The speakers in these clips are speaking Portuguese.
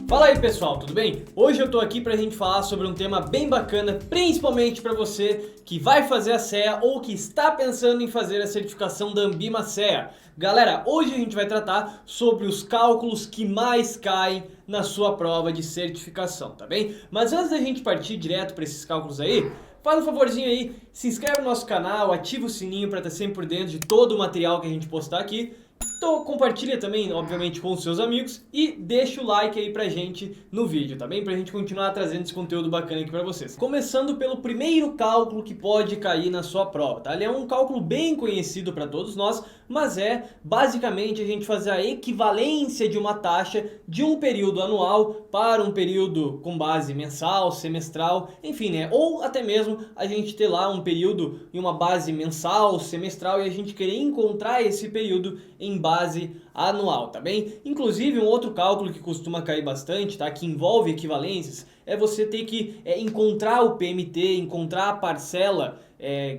Fala aí pessoal, tudo bem? Hoje eu tô aqui pra gente falar sobre um tema bem bacana, principalmente pra você que vai fazer a CEA ou que está pensando em fazer a certificação da Ambima CEA. Galera, hoje a gente vai tratar sobre os cálculos que mais caem na sua prova de certificação, tá bem? Mas antes da gente partir direto para esses cálculos aí, faz um favorzinho aí, se inscreve no nosso canal, ativa o sininho para estar sempre por dentro de todo o material que a gente postar aqui. Então compartilha também, obviamente, com os seus amigos e deixa o like aí pra gente no vídeo, tá bem? Pra gente continuar trazendo esse conteúdo bacana aqui pra vocês. Começando pelo primeiro cálculo que pode cair na sua prova, tá? Ele é um cálculo bem conhecido pra todos nós, mas é basicamente a gente fazer a equivalência de uma taxa de um período anual para um período com base mensal, semestral, enfim, né? Ou até mesmo a gente ter lá um período em uma base mensal, semestral e a gente querer encontrar esse período em base anual, tá bem? Inclusive um outro cálculo que costuma cair bastante, tá? Que envolve equivalências, é você ter que encontrar o PMT, encontrar a parcela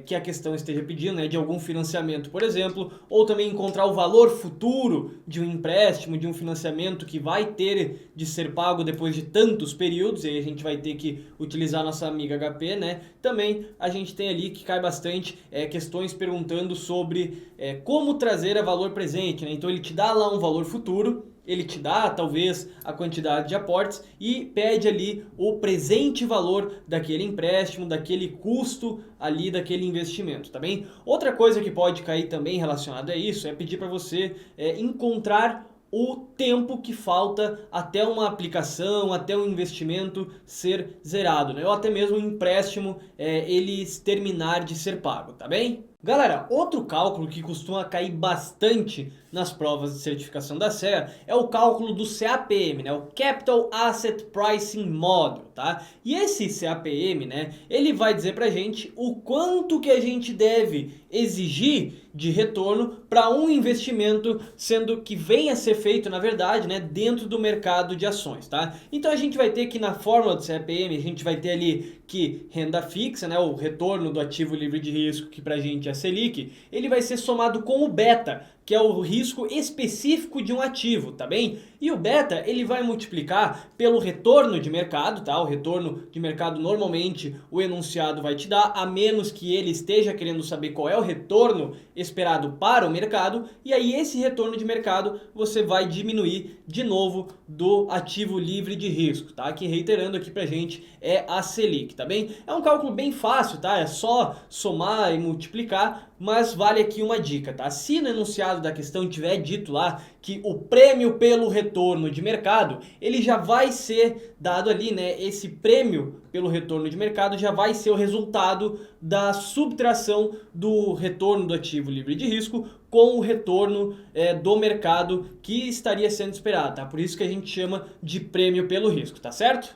que a questão esteja pedindo, né, de algum financiamento, por exemplo, ou também encontrar o valor futuro de um empréstimo, de um financiamento que vai ter de ser pago depois de tantos períodos, e aí a gente vai ter que utilizar a nossa amiga HP, né? Também a gente tem ali que cai bastante questões perguntando sobre como trazer a valor presente, né? Então ele te dá lá um valor futuro, ele te dá talvez a quantidade de aportes e pede ali o presente valor daquele empréstimo, daquele custo ali daquele investimento, tá bem? Outra coisa que pode cair também relacionada a isso é pedir para você encontrar o tempo que falta até uma aplicação, até um investimento ser zerado, né? Ou até mesmo um empréstimo ele terminar de ser pago, tá bem? Galera, outro cálculo que costuma cair bastante nas provas de certificação da CEA é o cálculo do CAPM, né? O Capital Asset Pricing Model, tá? E esse CAPM, né, ele vai dizer pra gente o quanto que a gente deve exigir de retorno para um investimento, sendo que venha a ser feito, na verdade, né, dentro do mercado de ações, tá? Então a gente vai ter que na fórmula do CAPM, a gente vai ter ali que renda fixa, né, o retorno do ativo livre de risco, que pra gente é a Selic, ele vai ser somado com o beta, que é o risco específico de um ativo, tá bem? E o beta, ele vai multiplicar pelo retorno de mercado, tá? O retorno de mercado normalmente o enunciado vai te dar, a menos que ele esteja querendo saber qual é o retorno esperado para o mercado, e aí esse retorno de mercado você vai diminuir de novo do ativo livre de risco, tá? Que reiterando aqui pra gente é a Selic, tá bem? É um cálculo bem fácil, tá? É só somar e multiplicar, mas vale aqui uma dica, tá? Se no enunciado da questão tiver dito lá que o prêmio pelo retorno de mercado, ele já vai ser dado ali, né? Esse prêmio pelo retorno de mercado já vai ser o resultado da subtração do retorno do ativo livre de risco com o retorno do mercado que estaria sendo esperado, tá? Por isso que a gente chama de prêmio pelo risco, tá certo?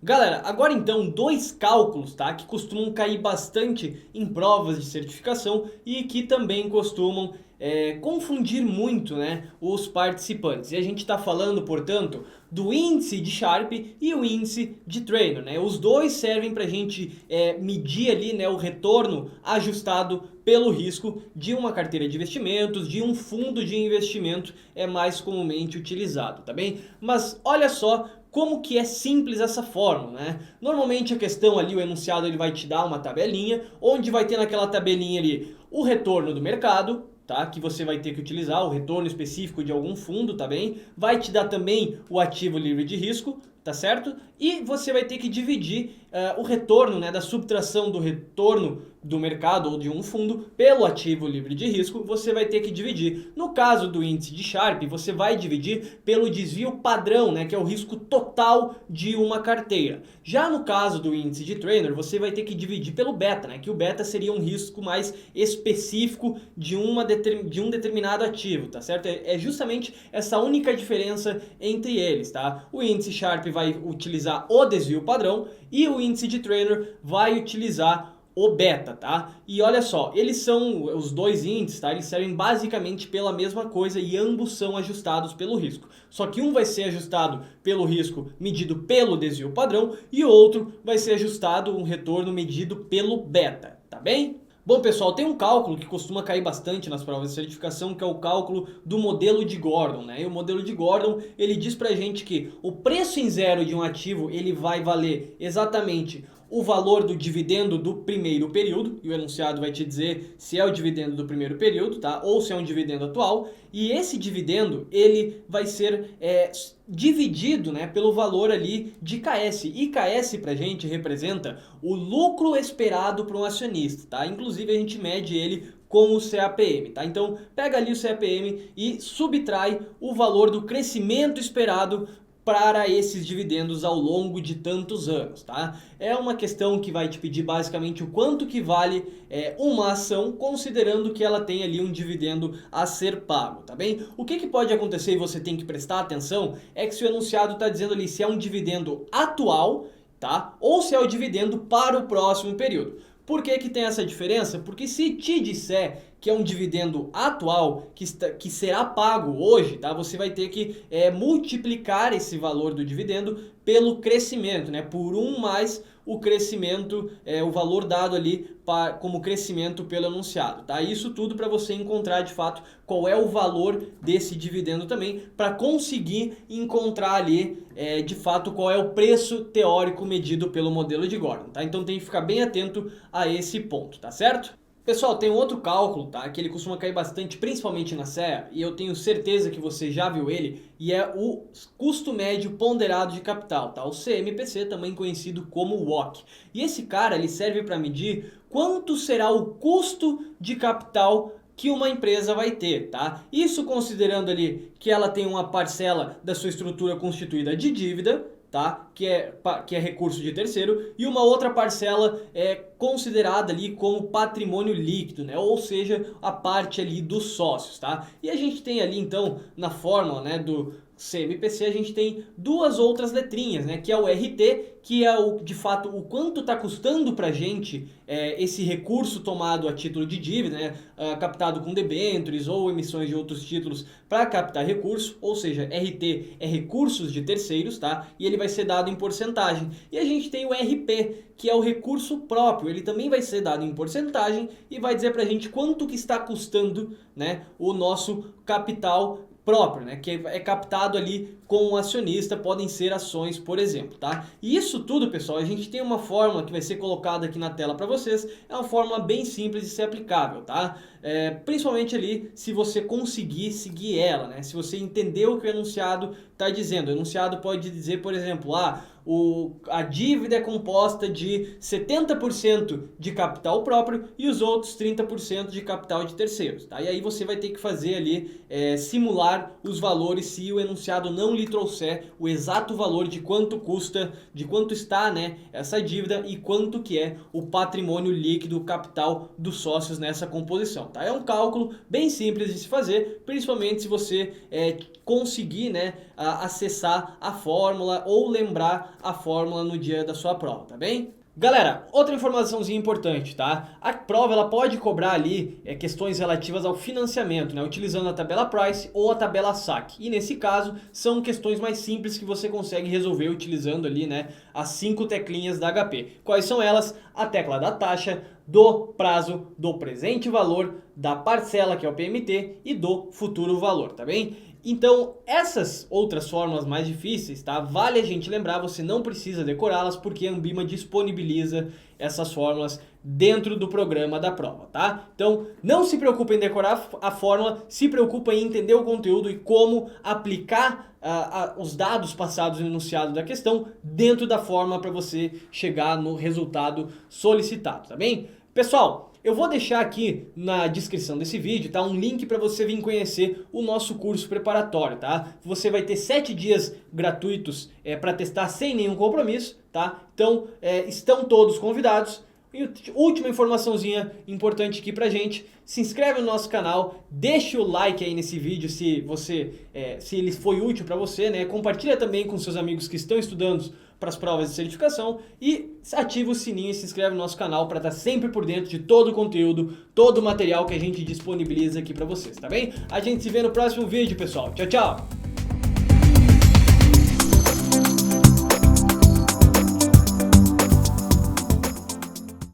Galera, agora então dois cálculos, tá, que costumam cair bastante em provas de certificação e que também costumam confundir muito, né, os participantes. E a gente está falando, portanto, do índice de Sharpe e o índice de Treynor, né? Os dois servem para a gente medir ali, né, o retorno ajustado pelo risco de uma carteira de investimentos, de um fundo de investimento mais comumente utilizado, tá bem? Mas olha só como que é simples essa fórmula, né? Normalmente a questão ali, o enunciado, ele vai te dar uma tabelinha, onde vai ter naquela tabelinha ali o retorno do mercado, tá? Que você vai ter que utilizar, o retorno específico de algum fundo, tá bem? Vai te dar também o ativo livre de risco, tá certo? E você vai ter que dividir o retorno, né, da subtração do retorno do mercado ou de um fundo pelo ativo livre de risco, você vai ter que dividir. No caso do índice de Sharpe, você vai dividir pelo desvio padrão, né, que é o risco total de uma carteira. Já no caso do índice de Treynor, você vai ter que dividir pelo beta, né, que o beta seria um risco mais específico de um determinado ativo, tá certo? É justamente essa única diferença entre eles, tá? O índice Sharpe vai utilizar o desvio padrão e o índice de Treynor vai utilizar o beta, tá? E olha só, eles são os dois índices, tá? Eles servem basicamente pela mesma coisa e ambos são ajustados pelo risco. Só que um vai ser ajustado pelo risco medido pelo desvio padrão e o outro vai ser ajustado um retorno medido pelo beta, tá bem? Bom, pessoal, tem um cálculo que costuma cair bastante nas provas de certificação, que é o cálculo do modelo de Gordon, né? E o modelo de Gordon, ele diz pra gente que o preço em zero de um ativo, ele vai valer exatamente o valor do dividendo do primeiro período, e o enunciado vai te dizer se é o dividendo do primeiro período, tá? Ou se é um dividendo atual, e esse dividendo, ele vai ser dividido, né, pelo valor ali de KS. E KS pra gente representa o lucro esperado para um acionista, tá? Inclusive a gente mede ele com o CAPM, tá? Então pega ali o CAPM e subtrai o valor do crescimento esperado para esses dividendos ao longo de tantos anos, tá? É uma questão que vai te pedir basicamente o quanto que vale uma ação, considerando que ela tem ali um dividendo a ser pago, tá bem? O que pode acontecer e você tem que prestar atenção é que se o enunciado está dizendo ali se é um dividendo atual, tá? Ou se é o dividendo para o próximo período. Por que tem essa diferença? Porque se te disser que é um dividendo atual que será pago hoje, tá? Você vai ter que multiplicar esse valor do dividendo pelo crescimento, né? Por 1 mais o crescimento, o valor dado ali como crescimento pelo enunciado, tá? Isso tudo para você encontrar de fato qual é o valor desse dividendo também, para conseguir encontrar ali de fato qual é o preço teórico medido pelo modelo de Gordon, tá? Então tem que ficar bem atento a esse ponto, tá certo? Pessoal, tem um outro cálculo, tá? Que ele costuma cair bastante, principalmente na CEA, e eu tenho certeza que você já viu ele, e é o custo médio ponderado de capital, tá? O CMPC, também conhecido como WACC. E esse cara, ele serve para medir quanto será o custo de capital que uma empresa vai ter, tá? Isso considerando ali que ela tem uma parcela da sua estrutura constituída de dívida, tá? Que é recurso de terceiro, e uma outra parcela é considerada ali como patrimônio líquido, né? Ou seja, a parte ali dos sócios, tá? E a gente tem ali então na fórmula, né, do CMPC, a gente tem duas outras letrinhas, né? Que é o RT, que é de fato o quanto está custando para a gente esse recurso tomado a título de dívida, né? Captado com debêntures ou emissões de outros títulos para captar recurso, ou seja, RT é recursos de terceiros, tá? E ele vai ser dado em porcentagem. E a gente tem o RP, que é o recurso próprio, ele também vai ser dado em porcentagem e vai dizer para a gente quanto que está custando, né, o nosso capital próprio, né, que é captado ali com um acionista, podem ser ações, por exemplo, tá? E isso tudo, pessoal, a gente tem uma fórmula que vai ser colocada aqui na tela para vocês, é uma fórmula bem simples de ser aplicável, tá? Principalmente ali se você conseguir seguir ela, né? Se você entender o que o enunciado está dizendo. O enunciado pode dizer, por exemplo, a dívida é composta de 70% de capital próprio e os outros 30% de capital de terceiros, tá? E aí você vai ter que fazer ali, simular os valores se o enunciado não lhe trouxer o exato valor de quanto custa, de quanto está, né, essa dívida e quanto que é o patrimônio líquido, o capital dos sócios nessa composição, tá? É um cálculo bem simples de se fazer, principalmente se você conseguir, né, acessar a fórmula ou lembrar a fórmula no dia da sua prova, tá bem? Galera, outra informaçãozinha importante, tá? A prova ela pode cobrar ali questões relativas ao financiamento, né? Utilizando a tabela Price ou a tabela SAC. E nesse caso, são questões mais simples que você consegue resolver utilizando ali, né, as 5 teclinhas da HP. Quais são elas? A tecla da taxa, do prazo, do presente valor, da parcela, que é o PMT, e do futuro valor, tá bem? Então, essas outras fórmulas mais difíceis, tá? Vale a gente lembrar, você não precisa decorá-las, porque a Ambima disponibiliza essas fórmulas dentro do programa da prova, tá? Então, não se preocupe em decorar a fórmula, se preocupe em entender o conteúdo e como aplicar os dados passados no enunciado da questão dentro da fórmula para você chegar no resultado solicitado, tá bem? Pessoal, eu vou deixar aqui na descrição desse vídeo, tá, um link para você vir conhecer o nosso curso preparatório, tá? Você vai ter 7 dias gratuitos para testar sem nenhum compromisso, tá? Então, estão todos convidados. E última informaçãozinha importante aqui pra gente, se inscreve no nosso canal, deixa o like aí nesse vídeo se ele foi útil pra você, né? Compartilha também com seus amigos que estão estudando para as provas de certificação e ativa o sininho e se inscreve no nosso canal para estar sempre por dentro de todo o conteúdo, todo o material que a gente disponibiliza aqui para vocês, tá bem? A gente se vê no próximo vídeo, pessoal. Tchau, tchau!